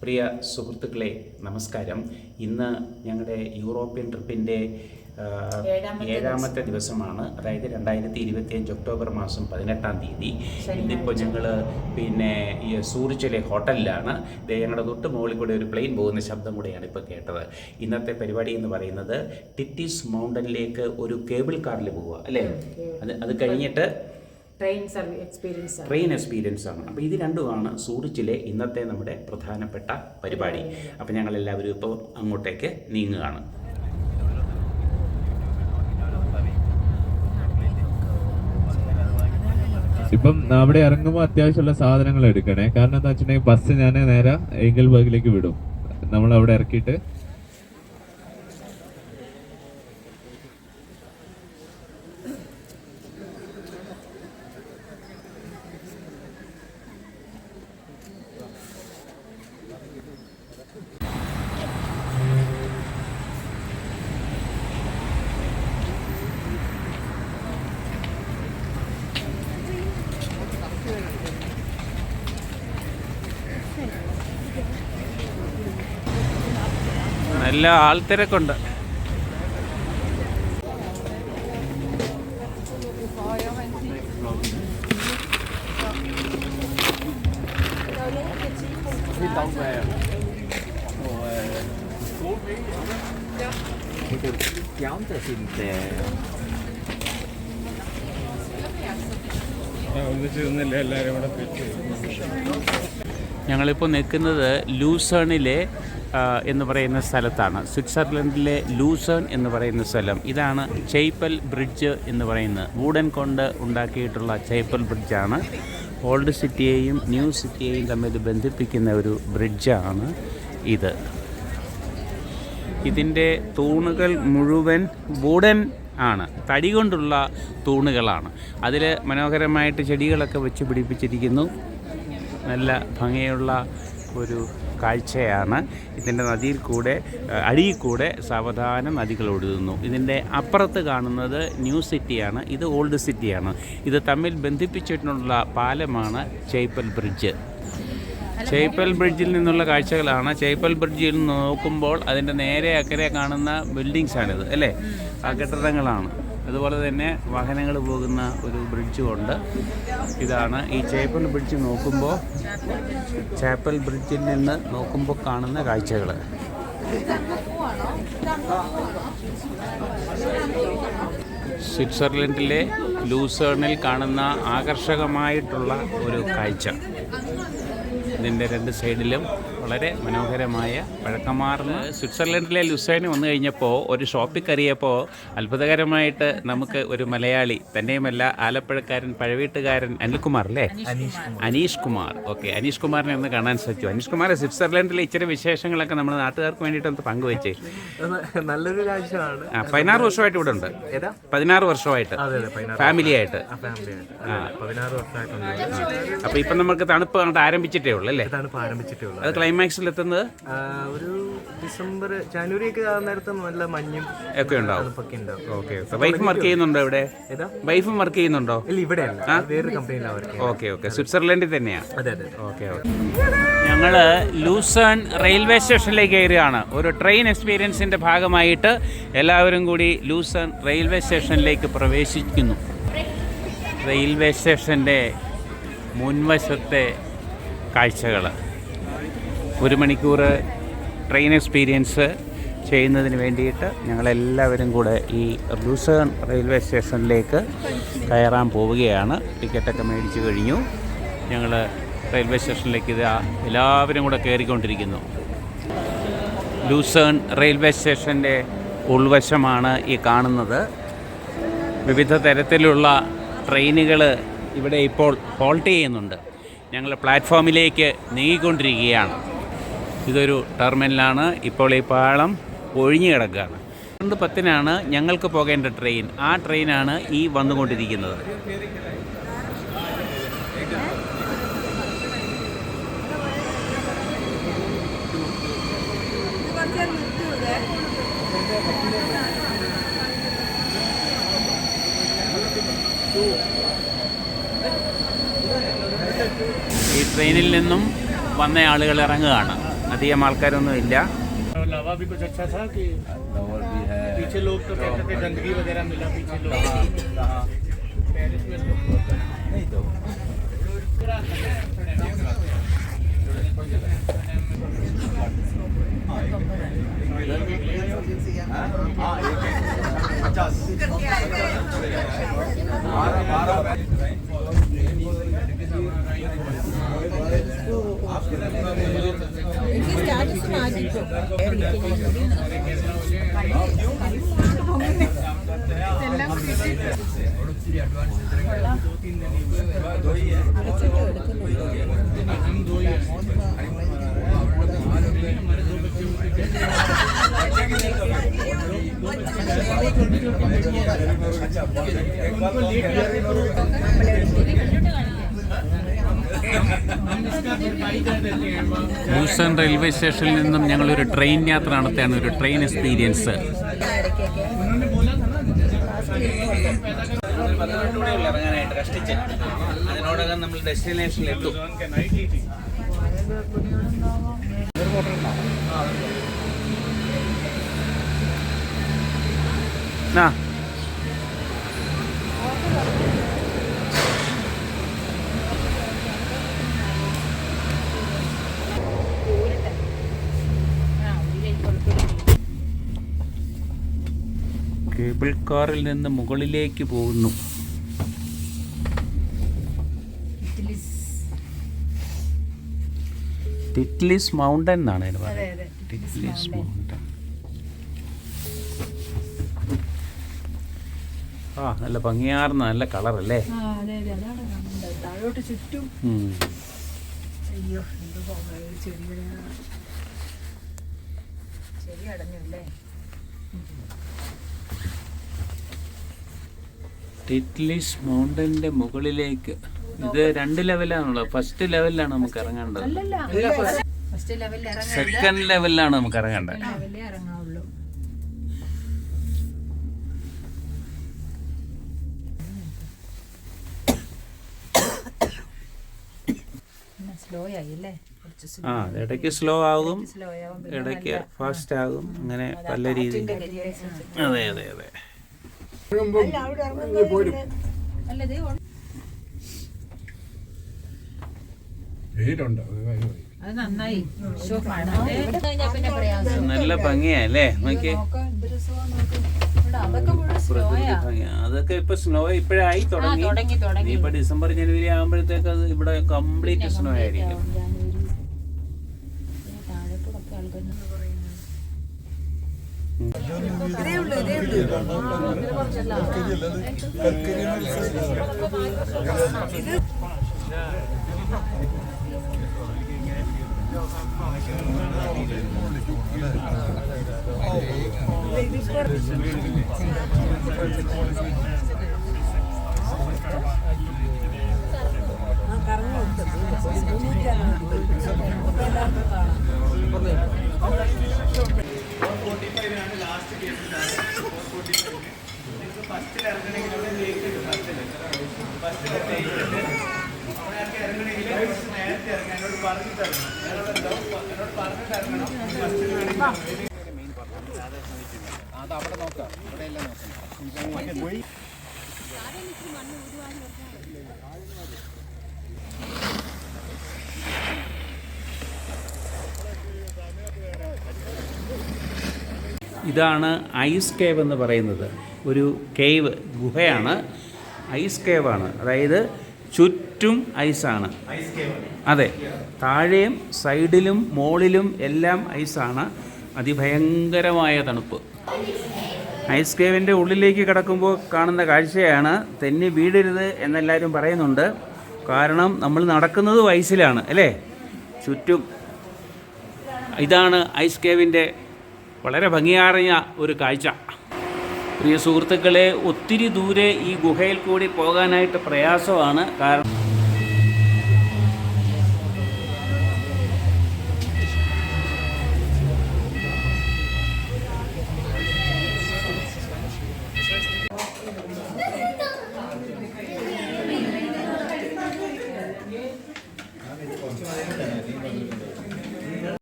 പ്രിയ സുഹൃത്തുക്കളെ നമസ്കാരം. ഇന്ന് ഞങ്ങളുടെ യൂറോപ്യൻ ട്രിപ്പിൻ്റെ ഏഴാമത്തെ ദിവസമാണ്. അതായത് 2025 ഒക്ടോബർ മാസം 18-ാം തീയതി. ഇന്നിപ്പോൾ ഞങ്ങൾ ഈ സൂറിച്ചിലെ ഹോട്ടലിലാണ്. ഞങ്ങളുടെ തൊട്ട് മുകളിൽ കൂടെ ഒരു പ്ലെയിൻ പോകുന്ന ശബ്ദം കൂടെയാണ് ഇപ്പോൾ കേട്ടത്. ഇന്നത്തെ പരിപാടി എന്ന് പറയുന്നത് ടിറ്റീസ് മൗണ്ടനിലേക്ക് ഒരു കേബിൾ കാറിൽ പോവുക അല്ലേ. അത് കഴിഞ്ഞിട്ട് ട്രെയിൻ എക്സ്പീരിയൻസ് ആണ്. അപ്പോൾ ഇത് രണ്ടുമാണ് സൂറിച്ചിലെ ഇന്നത്തെ നമ്മുടെ പ്രധാനപ്പെട്ട പരിപാടി. അപ്പോൾ ഞങ്ങളെല്ലാവരും ഇപ്പോൾ അങ്ങോട്ടേക്ക് നീങ്ങുകയാണ്. ഇപ്പം അവിടെ ഇറങ്ങുമ്പോൾ അത്യാവശ്യമുള്ള സാധനങ്ങൾ എടുക്കണേ. കാരണം എന്താ വെച്ചിട്ടുണ്ടെങ്കിൽ ബസ് ഞാൻ നേരെ ഏങ്കൽബർഗിലേക്ക് വിടും. നമ്മൾ അവിടെ ഇറക്കിയിട്ട് നല്ല ആൾത്തിരക്കുണ്ട്. ഞങ്ങളിപ്പോൾ നിൽക്കുന്നത് ലൂസേണിലെ എന്ന് പറയുന്ന സ്ഥലത്താണ്. സ്വിറ്റ്സർലൻഡിലെ ലൂസേൺ എന്ന് പറയുന്ന സ്ഥലം. ഇതാണ് ചെയ്പ്പൽ ബ്രിഡ്ജ് എന്ന് പറയുന്നത്. വൂഡൻ കൊണ്ട് ഉണ്ടാക്കിയിട്ടുള്ള ചെയ്പ്പൽ ബ്രിഡ്ജാണ്. ഓൾഡ് സിറ്റിയെയും ന്യൂ സിറ്റിയെയും തമ്മിൽ ബന്ധിപ്പിക്കുന്ന ഒരു ബ്രിഡ്ജാണ് ഇത്. ഇതിൻ്റെ തൂണുകൾ മുഴുവൻ വുഡൻ ആണ്, തടി കൊണ്ടുള്ള തൂണുകളാണ്. അതിൽ മനോഹരമായിട്ട് ചെടികളൊക്കെ വെച്ച് പിടിപ്പിച്ചിരിക്കുന്നു. നല്ല ഭംഗിയുള്ള ഒരു കാഴ്ചയാണ്. ഇതിൻ്റെ അടിയിൽ കൂടെ സാവധാനം നദികൾ ഒഴുകുന്നു. ഇതിൻ്റെ അപ്പുറത്ത് കാണുന്നത് ന്യൂ സിറ്റിയാണ്, ഇത് ഓൾഡ് സിറ്റിയാണ്. ഇത് തമ്മിൽ ബന്ധിപ്പിച്ചിട്ടുള്ള പാലമാണ് ചെയ്പ്പൽ ബ്രിഡ്ജ്. ചെയ്പ്പൽ ബ്രിഡ്ജിൽ നിന്നുള്ള കാഴ്ചകളാണ്. ചെയ്പ്പൽ ബ്രിഡ്ജിൽ നോക്കുമ്പോൾ അതിൻ്റെ നേരെ അക്കരെ കാണുന്ന ബിൽഡിങ്സാണിത് അല്ലേ, ആ കെട്ടിടങ്ങളാണ്. അതുപോലെ തന്നെ വാഹനങ്ങൾ പോകുന്ന ഒരു ബ്രിഡ്ജുമുണ്ട്. ഇതാണ് ഈ ചെയ്പ്പൽ ബ്രിഡ്ജ് നോക്കുമ്പോൾ, ചെയ്പ്പൽ ബ്രിഡ്ജിൽ നിന്ന് നോക്കുമ്പോൾ കാണുന്ന കാഴ്ചകൾ. സ്വിറ്റ്സർലൻഡിലെ ലൂസേണിൽ കാണുന്ന ആകർഷകമായിട്ടുള്ള ഒരു കാഴ്ച. ഇതിൻ്റെ രണ്ട് സൈഡിലും വളരെ മനോഹരമായ പഴക്കമാർന്ന സ്വിറ്റ്സർലൻഡിലെ ലുസേണിൽ വന്നു കഴിഞ്ഞപ്പോൾ ഒരു ഷോപ്പിൽ കയറിയപ്പോൾ അത്ഭുതകരമായിട്ട് നമുക്ക് ഒരു മലയാളി, തന്നെയുമല്ല ആലപ്പുഴക്കാരൻ, പഴവീട്ടുകാരൻ അനിൽകുമാർ അല്ലേ, അനീഷ് കുമാർ. ഓക്കെ, അനീഷ് കുമാറിനെ ഒന്ന് കാണാൻ സാധിച്ചു. അനീഷ് കുമാർ, സ്വിറ്റ്സർലൻഡിലെ ഇച്ചിരി വിശേഷങ്ങളൊക്കെ നമ്മുടെ നാട്ടുകാർക്ക് വേണ്ടിയിട്ടൊന്ന് പങ്കുവെച്ചേ. നല്ലൊരു രാജ്യമാണ്. 16 വർഷമായിട്ട് ഇവിടെ ഉണ്ട്. 16 വർഷമായിട്ട് ഫാമിലി ആയിട്ട്. അപ്പോൾ ഇപ്പം നമുക്ക് തണുപ്പ് കണ്ട് ആരംഭിച്ചിട്ടേ ഉള്ളൂ അല്ലേ? തണുപ്പ് ആരംഭിച്ചിട്ടേ ഉള്ളൂ. അത് ക്ലൈമാക്സിൽ എത്തുന്നത് ഒരു ഡിസംബർ ജനുവരി ഒക്കെ നേരത്തെ നല്ല മഞ്ഞും ഒക്കെ ഉണ്ടാവും. ഓക്കെ, വൈഫ് വർക്ക് ചെയ്യുന്നുണ്ടോ ഇവിടെ? വൈഫും വർക്ക് ചെയ്യുന്നുണ്ടോ? ഇല്ല, ഇവിടെ അല്ല, വേറൊരു കമ്പനിയിലാണ്. ഓക്കെ, സ്വിറ്റ്സർലൻഡിൽ തന്നെയാണ്. അതെ. ഓക്കെ. ഞങ്ങൾ ലൂസേൺ റെയിൽവേ സ്റ്റേഷനിലേക്ക് കയറുകയാണ്. ഒരു ട്രെയിൻ എക്സ്പീരിയൻസിൻ്റെ ഭാഗമായിട്ട് എല്ലാവരും കൂടി ലൂസേൺ റെയിൽവേ സ്റ്റേഷനിലേക്ക് പ്രവേശിക്കുന്നു. റെയിൽവേ സ്റ്റേഷൻ്റെ മുൻവശത്തെ കാഴ്ചകൾ. 1 മണിക്കൂർ ട്രെയിൻ എക്സ്പീരിയൻസ് ചെയ്യുന്നതിന് വേണ്ടിയിട്ട് ഞങ്ങളെല്ലാവരും കൂടെ ഈ ലൂസേൺ റെയിൽവേ സ്റ്റേഷനിലേക്ക് കയറാൻ പോവുകയാണ്. ടിക്കറ്റൊക്കെ മേടിച്ച് കഴിഞ്ഞു. ഞങ്ങൾ റെയിൽവേ സ്റ്റേഷനിലേക്ക് എല്ലാവരും കൂടെ കയറിക്കൊണ്ടിരിക്കുന്നു. ലൂസേൺ റെയിൽവേ സ്റ്റേഷൻ്റെ ഉൾവശമാണ് ഈ കാണുന്നത്. വിവിധ തരത്തിലുള്ള ട്രെയിനുകൾ ഇവിടെ ഇപ്പോൾ ഹോൾട്ട് ചെയ്യുന്നുണ്ട്. ഞങ്ങൾ പ്ലാറ്റ്ഫോമിലേക്ക് നീങ്ങിക്കൊണ്ടിരിക്കുകയാണ്. ഇതൊരു ടെർമിനലാണ്. ഇപ്പോൾ ഈ പാളം ഒഴിഞ്ഞു കിടക്കുകയാണ്. 10:10 ഞങ്ങൾക്ക് പോകേണ്ട ട്രെയിൻ. ആ ട്രെയിനാണ് ഈ വന്നുകൊണ്ടിരിക്കുന്നത്. ഈ ട്രെയിനിൽ നിന്നും വന്ന ആളുകൾ ഇറങ്ങുകയാണ്. അധികം ആൾക്കാരൊന്നും ഇല്ല. लावा भी कुछ अच्छा था कि पीछे लोग तो कहते थे गंदगी वगैरह मिला पीछे लोग पेरिस में नहीं तो ലൂസൺ റെയിൽവേ സ്റ്റേഷനിൽ നിന്നും ഞങ്ങളൊരു ട്രെയിൻ യാത്ര നടത്തുകയാണ്, ഒരു ട്രെയിൻ എക്സ്പീരിയൻസ്. ഇറങ്ങാനായിട്ട് കഷ്ടിച്ച് അതിനോടകം നമ്മൾ ഡെസ്റ്റിനേഷനിലെത്തും. ആ കേബിൾ കാറിൽ നിന്ന് മുകളിലേക്ക് പോകുന്നു. ടിറ്റ്ലിസ് മൗണ്ടൻ എന്നാണ് അതിന് പറയുന്നത്. Titlis mountain. ആ നല്ല ഭംഗിയാർന്ന നല്ല കളറല്ലേ. ടിറ്റ്ലിസ് മൗണ്ടന്റെ മുകളിലേക്ക് ഇത് 2 ലെവലാണുള്ളത്. ഫസ്റ്റ് ലെവലിലാണ് നമുക്ക് ഇറങ്ങേണ്ടത്, സെക്കൻഡ് ലെവലിലാണ് നമുക്ക് ഇറങ്ങേണ്ടത്. ആ ഇടയ്ക്ക് സ്ലോ ആകും, ഇടയ്ക്ക് ഫാസ്റ്റ് ആകും, അങ്ങനെ പല രീതിയിൽ. അതെ അതെ അതെ. നല്ല ഭംഗിയല്ലേ നോക്കി. അതൊക്കെ ഇപ്പൊ സ്നോ ഇപ്പോഴായി തുടങ്ങി. ഇപ്പൊ ഡിസംബർ ജനുവരി ആകുമ്പോഴത്തേക്ക് അത് ഇവിടെ കംപ്ലീറ്റ് സ്നോ ആയിരിക്കും. ഇതാണ് ഐസ് കേവ് എന്ന് പറയുന്നത്. ഒരു കേവ്, ഗുഹയാണ്, ഐസ് കേവാണ്. അതായത് ചുറ്റും ഐസാണ്. അതെ, താഴെയും സൈഡിലും മോളിലും എല്ലാം ഐസാണ്. അതിഭയങ്കരമായ തണുപ്പ്. ഐസ് കേവിൻ്റെ ഉള്ളിലേക്ക് കടക്കുമ്പോൾ കാണുന്ന കാഴ്ചയാണ്. തെന്നി വീഴരുത് എന്നെല്ലാവരും പറയുന്നുണ്ട്. കാരണം നമ്മൾ നടക്കുന്നത് ഐസിലാണ് അല്ലേ, ചുറ്റും. ഇതാണ് ഐസ് കേവിൻ്റെ വളരെ ഭംഗിയാറിയ ഒരു കാഴ്ച. പ്രിയ സുഹൃത്തുക്കളെ, ഒത്തിരി ദൂരെ ഈ ഗുഹയിൽ കൂടി പോകാനായിട്ട് പ്രയാസമാണ്. കാരണം